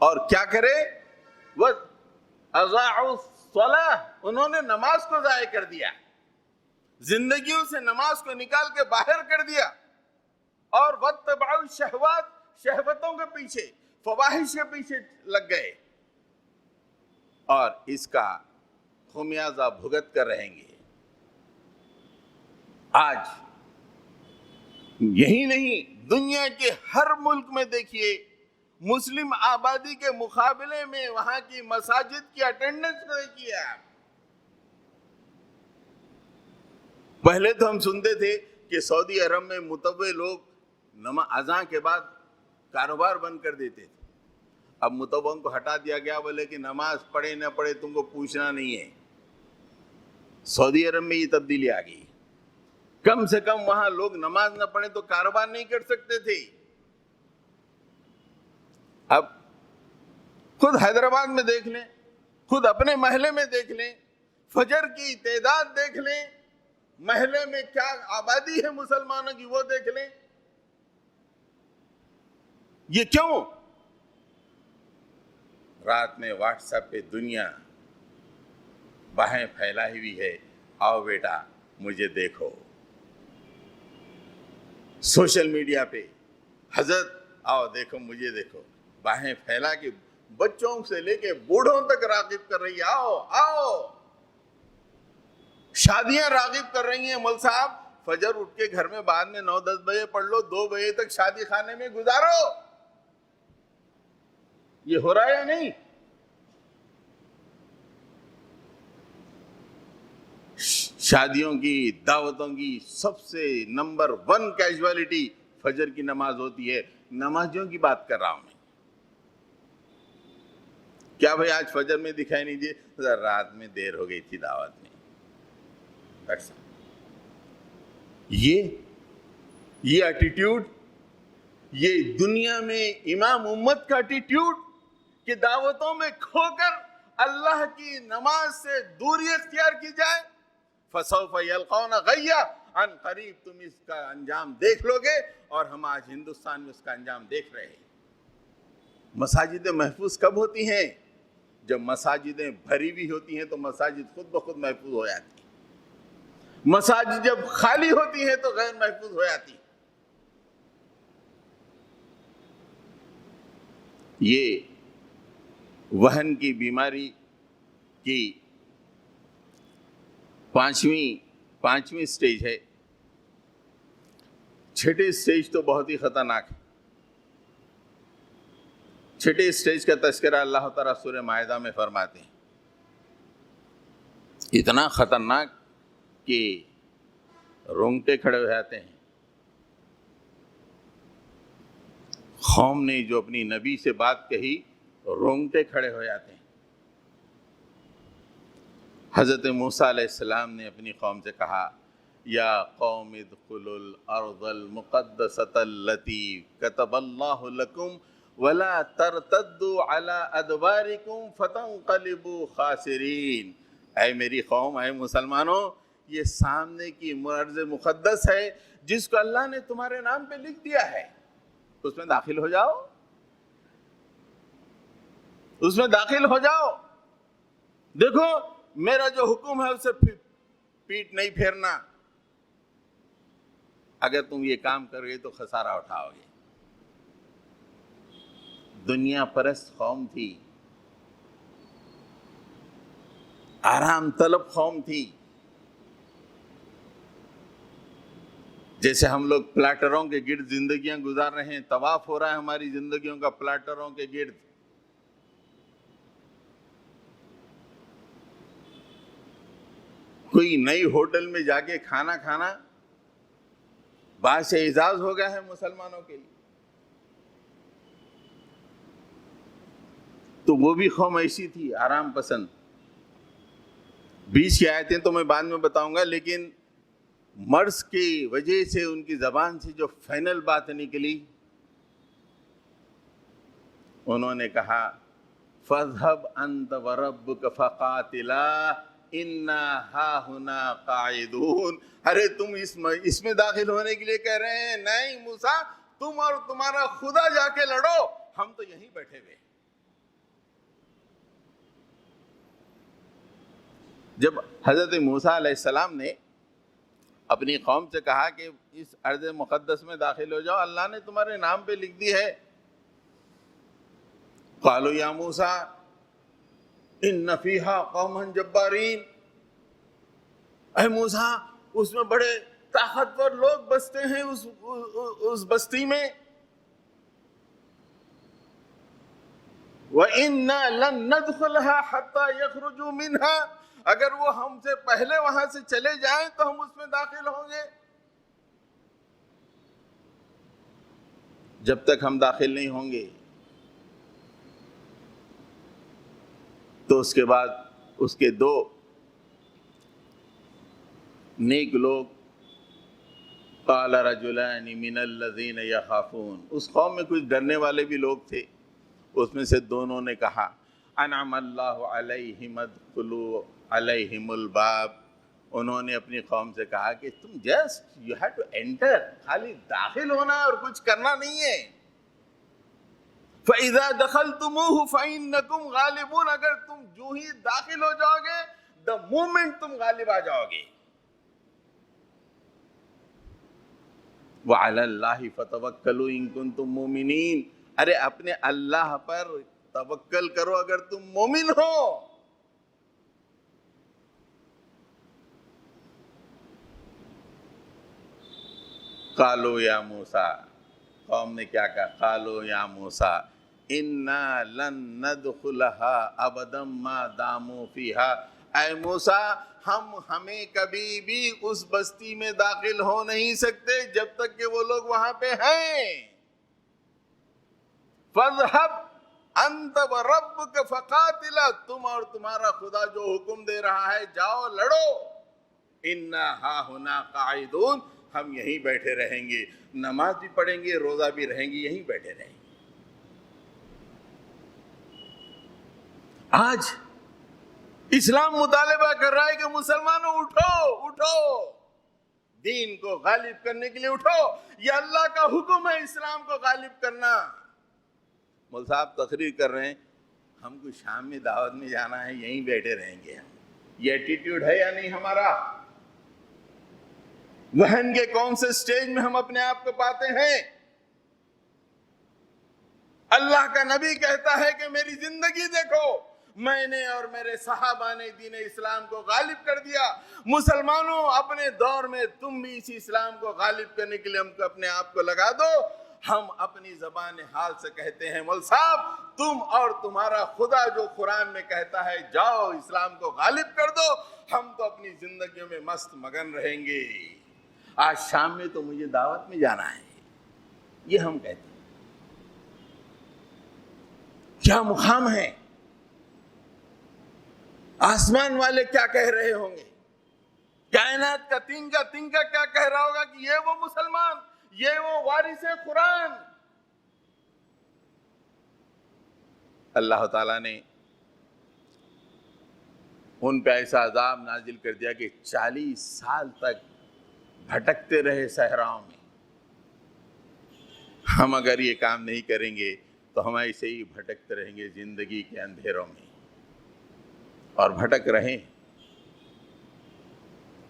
اور کیا کرے، وَأَضَاعُوا الصَّلَاةَ، انہوں نے نماز کو ضائع کر دیا، زندگیوں سے نماز کو نکال کے باہر کر دیا، اور وَاتَّبَعُوا الشَّهْوَاتِ، شہوتوں کے پیچھے، فواحش کے پیچھے لگ گئے، اور اس کا خمیازہ بھگت کر رہیں گے۔ آج یہی نہیں، دنیا کے ہر ملک میں دیکھیے، مسلم آبادی کے مقابلے میں وہاں کی مساجد کی اٹینڈنس کو دیکھیے آپ۔ پہلے تو ہم سنتے تھے کہ سعودی عرب میں متوع لوگ اذان کے بعد کاروبار بند کر دیتے تھے، اب متوع کو ہٹا دیا گیا، بولے کہ نماز پڑھے نہ پڑھے تم کو پوچھنا نہیں ہے۔ سعودی عرب میں یہ تبدیلی آ گئی، کم سے کم وہاں لوگ نماز نہ پڑھیں تو کاروبار نہیں کر سکتے تھے۔ اب خود حیدرآباد میں دیکھ لیں، خود اپنے محلے میں دیکھ لیں، فجر کی تعداد دیکھ لیں، محلے میں کیا آبادی ہے مسلمانوں کی وہ دیکھ لیں۔ یہ کیوں؟ رات میں واٹس ایپ پہ دنیا باہیں پھیلائی ہوئی ہے، آؤ بیٹا مجھے دیکھو۔ سوشل میڈیا پہ حضرت آؤ دیکھو مجھے دیکھو، باہیں پھیلا کے بچوں سے لے کے بوڑھوں تک راغب کر رہی ہے، آؤ آؤ۔ شادیاں راغب کر رہی ہیں، مول صاحب فجر اٹھ کے گھر میں بعد میں 9-10 بجے پڑھ لو، 2 بجے تک شادی خانے میں گزارو۔ یہ ہو رہا ہے یا نہیں؟ شادیوں کی، دعوتوں کی سب سے نمبر 1 کیجوالٹی فجر کی نماز ہوتی ہے۔ نمازیوں کی بات کر رہا ہوں میں۔ کیا بھئی آج فجر میں دکھائی نہیں دیے؟ رات میں دیر ہو گئی تھی دعوت میں۔ یہ ایٹیٹیوڈ، یہ دنیا میں امام امت کا ایٹیٹیوڈ کہ دعوتوں میں کھو کر اللہ کی نماز سے دوری اختیار کی جائے، فَسَوْفَ يَلْقَوْنَ غَيًّا، عن قریب تم اس کا انجام دیکھ لو گے، اور ہم آج ہندوستان میں اس کا انجام دیکھ رہے ہیں۔ مساجدیں محفوظ کب ہوتی ہیں؟ جب مساجدیں بھری ہوئی ہوتی ہیں تو مساجد خود بخود محفوظ ہو جاتی ہیں، مساجد جب خالی ہوتی ہیں تو غیر محفوظ ہو جاتی ہیں۔ یہ وہن کی بیماری کی پانچویں سٹیج ہے۔ چھٹی سٹیج تو بہت ہی خطرناک ہے۔ چھٹی سٹیج کا تذکرہ اللہ تعالیٰ سورہ مائدہ میں فرماتے ہیں، اتنا خطرناک کہ رونگٹے کھڑے ہو جاتے ہیں۔ قوم نے جو اپنی نبی سے بات کہی، رونگٹے کھڑے ہو جاتے ہیں۔ حضرت موسیٰ علیہ السلام نے اپنی قوم سے کہا یا قوم ادخلوا الارض المقدسۃ التی کتب اللہ لکم ولا ترتدوا علی ادبارکم فتنقلبوا خاسرین۔ اے میری قوم، اے مسلمانوں، یہ سامنے کی ارض مقدس ہے جس کو اللہ نے تمہارے نام پہ لکھ دیا ہے، اس میں داخل ہو جاؤ، اس میں داخل ہو جاؤ۔ دیکھو میرا جو حکم ہے اسے پیٹ نہیں پھیرنا، اگر تم یہ کام کرو گے تو خسارہ اٹھاؤ گے۔ دنیا پرست قوم تھی، آرام طلب قوم تھی۔ جیسے ہم لوگ پلاٹروں کے گرد زندگیاں گزار رہے ہیں، طواف ہو رہا ہے ہماری زندگیوں کا پلاٹروں کے گرد۔ کوئی نئی ہوٹل میں جا کے کھانا کھانا باعث اعزاز ہو گیا ہے مسلمانوں کے لیے۔ تو وہ بھی قوم ایسی تھی، آرام پسند۔ 20 کی آیتیں تو میں بعد میں بتاؤں گا، لیکن مرض کی وجہ سے ان کی زبان سے جو فائنل بات نکلی، انہوں نے کہا فَاذْهَبْ أَنْتَ وَرَبُّكَ فَقَاتِلَا إِنَّا هَاهُنَا قَاعِدُونَ۔ ارے تم اس میں داخل ہونے کے لیے کہہ رہے ہیں؟ نہیں موسیٰ، تم اور تمہارا خدا جا کے لڑو، ہم تو یہیں بیٹھے ہوئے۔ جب حضرت موسیٰ علیہ السلام نے اپنی قوم سے کہا کہ اس ارض مقدس میں داخل ہو جاؤ، اللہ نے تمہارے نام پہ لکھ دی ہے، قالوا یا موسیٰ ان فیہا قوما جبارین، اے موسیٰ اس میں بڑے طاقتور لوگ بستے ہیں اس بستی میں، وَإِنَّا لَن نَدْخُلْهَا حَتَّى يَخْرُجُوا مِنْهَا، اگر وہ ہم سے پہلے وہاں سے چلے جائیں تو ہم اس میں داخل ہوں گے، جب تک ہم داخل نہیں ہوں گے۔ تو اس کے بعد اس کے 2 نیک لوگ، قال رجلان من الذین یخافون، اس قوم میں کچھ ڈرنے والے بھی لوگ تھے، اس میں سے دونوں نے کہا انعم اللہ علیہم ادخلوا علیہم الباب، انہوں نے اپنی قوم سے کہا کہ تم just you have to enter, خالی داخل ہونا ہے اور کچھ کرنا نہیں ہے۔ فَإِذَا دَخَلْتُمُوهُ فَإِنَّكُمْ غَالِبُونَ، اگر تم جو ہی داخل ہو جاؤ گے the moment تم غالب آ جاؤ گے۔ وَعَلَى اللَّهِ فَتَوَكَّلُوا إِن كُنتُم مُؤْمِنِينَ، ارے اپنے اللہ پر توکل کرو اگر تم مومن ہو۔ قالوا یا موسیٰ، قوم نے کیا کہا؟ قالوا یا موسیٰ اِنَّا لَن نَدْخُلَهَا أَبَدًا مَا دَامُوا فِيهَا، اے موسیٰ ہمیں کبھی بھی اس بستی میں داخل ہو نہیں سکتے جب تک کہ وہ لوگ وہاں پہ ہیں۔ فَاذْهَبْ أَنْتَ وَرَبُّكَ فَقَاتِلَا، تم اور تمہارا خدا جو حکم دے رہا ہے جاؤ لڑو، إِنَّا هَاهُنَا قَاعِدُونَ، ہم یہیں بیٹھے رہیں گے، نماز بھی پڑھیں گے، روزہ بھی رہیں گے، یہیں بیٹھے رہیں گے۔ آج اسلام مطالبہ کر رہا ہے کہ مسلمانوں اٹھو اٹھو، دین کو غالب کرنے کے لیے اٹھو، یہ اللہ کا حکم ہے اسلام کو غالب کرنا۔ مول صاحب تقریر کر رہے ہیں، ہم کو شام میں دعوت میں جانا ہے، یہیں بیٹھے رہیں گے ہم، یہ ایٹیٹیوڈ ہے یا نہیں ہمارا؟ وہن کے کون سے سٹیج میں ہم اپنے آپ کو پاتے ہیں؟ اللہ کا نبی کہتا ہے کہ میری زندگی دیکھو، میں نے اور میرے صحابہ نے دین اسلام کو غالب کر دیا، مسلمانوں اپنے دور میں تم بھی اسی اسلام کو غالب کرنے کے لیے ہم کو اپنے آپ کو لگا دو۔ ہم اپنی زبان حال سے کہتے ہیں مول صاحب تم اور تمہارا خدا جو قرآن میں کہتا ہے جاؤ اسلام کو غالب کر دو، ہم تو اپنی زندگیوں میں مست مگن رہیں گے، آج شام میں تو مجھے دعوت میں جانا ہے، یہ ہم کہتے ہیں۔ کیا مقام ہے، آسمان والے کیا کہہ رہے ہوں گے، کائنات کا تنکا کیا کہہ رہا ہوگا کہ یہ وہ مسلمان، یہ وہ وارث قرآن۔ اللہ تعالیٰ نے ان پہ ایسا عذاب نازل کر دیا کہ 40 سال تک بھٹکتے رہے صحراؤں میں۔ ہم اگر یہ کام نہیں کریں گے تو ہم ایسے ہی بھٹکتے رہیں گے زندگی کے اندھیروں میں، اور بھٹک رہے ہیں۔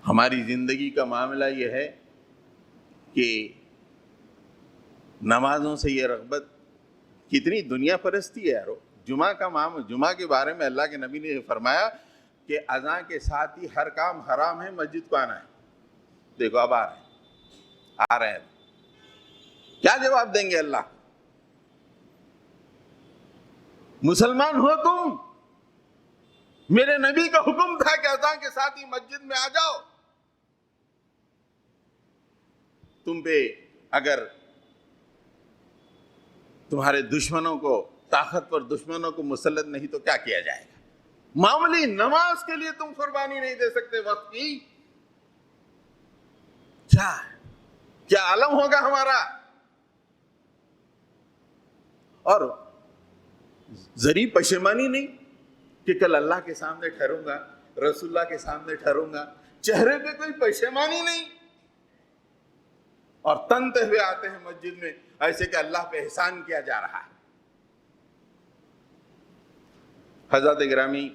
ہماری زندگی کا معاملہ یہ ہے کہ نمازوں سے یہ رغبت، کتنی دنیا پرستی ہے یارو۔ جمعہ کے بارے میں اللہ کے نبی نے فرمایا کہ اذان کے ساتھ ہی ہر کام حرام ہے، مسجد کو آنا ہے۔ دیکھو اب آ رہے ہیں، کیا جواب دیں گے اللہ؟ مسلمان ہو تم، میرے نبی کا حکم تھا کہ اذان کے ساتھ ہی مسجد میں آ جاؤ۔ تم پہ اگر تمہارے دشمنوں کو، طاقتور دشمنوں کو مسلط نہیں تو کیا کیا جائے گا؟ معمولی نماز کے لیے تم قربانی نہیں دے سکتے وقت کی، کیا عالم ہوگا ہمارا؟ اور ذری پشیمانی نہیں کہ کل اللہ کے سامنے ٹھہروں گا، رسول اللہ کے سامنے ٹھہروں گا، چہرے پہ کوئی پشیمانی نہیں، اور تنتے ہوئے آتے ہیں مسجد میں ایسے کہ اللہ پہ احسان کیا جا رہا ہے۔ حضرات گرامی،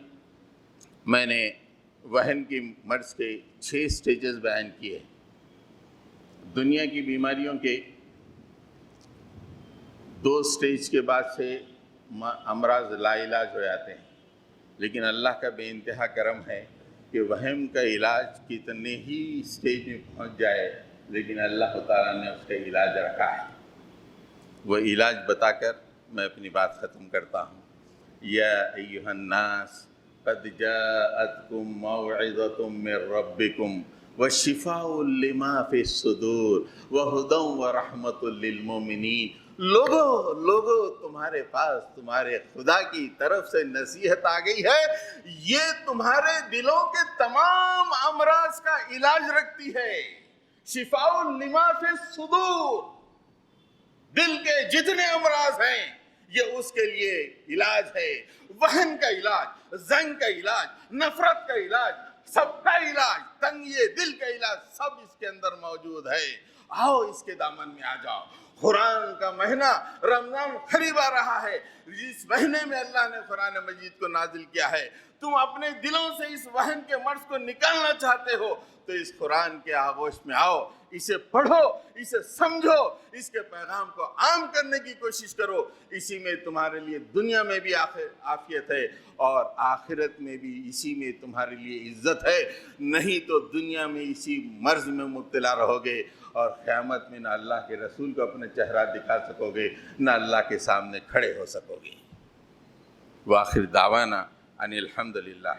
میں نے وہن کی مرض کے 6 سٹیجز بیان کیے۔ دنیا کی بیماریوں کے 2 سٹیج کے بعد سے امراض لا علاج ہو جاتے ہیں، لیکن اللہ کا بے انتہا کرم ہے کہ وہم کا علاج کتنے ہی سٹیج میں پہنچ جائے لیکن اللہ تعالیٰ نے اس کا علاج رکھا ہے۔ وہ علاج بتا کر میں اپنی بات ختم کرتا ہوں۔ یا ایھا الناس قد جاءتکم موعظۃ من ربکم وشفاء لما فی الصدور وہدی ورحمۃ للمؤمنین۔ لوگو تمہارے پاس تمہارے خدا کی طرف سے نصیحت آ گئی ہے، یہ تمہارے دلوں کے تمام امراض کا علاج رکھتی ہے۔ شفاء لما فی الصدور، دل کے جتنے امراض ہیں یہ اس کے لیے علاج ہے۔ وہن کا علاج، زنگ کا علاج، نفرت کا علاج، سب کا علاج، تنگی دل کا علاج، سب اس کے اندر موجود ہے۔ آؤ اس کے دامن میں آ جاؤ۔ قرآن کا مہینہ رمضان قریب آ رہا ہے، جس مہینے میں اللہ نے قرآن مجید کو نازل کیا ہے، تم اپنے دلوں سے اس وہن کے مرض کو نکالنا چاہتے ہو تو اس قرآن کے آغوش میں آؤ، اسے پڑھو، اسے سمجھو، اس کے پیغام کو عام کرنے کی کوشش کرو۔ اسی میں تمہارے لیے دنیا میں بھی عافیت ہے اور آخرت میں بھی اسی میں تمہارے لیے عزت ہے، نہیں تو دنیا میں اسی مرض میں مبتلا رہو گے اور قیامت میں نہ اللہ کے رسول کو اپنا چہرہ دکھا سکو گے، نہ اللہ کے سامنے کھڑے ہو سکو گے۔ وآخر دعوانا ان الحمدللہ۔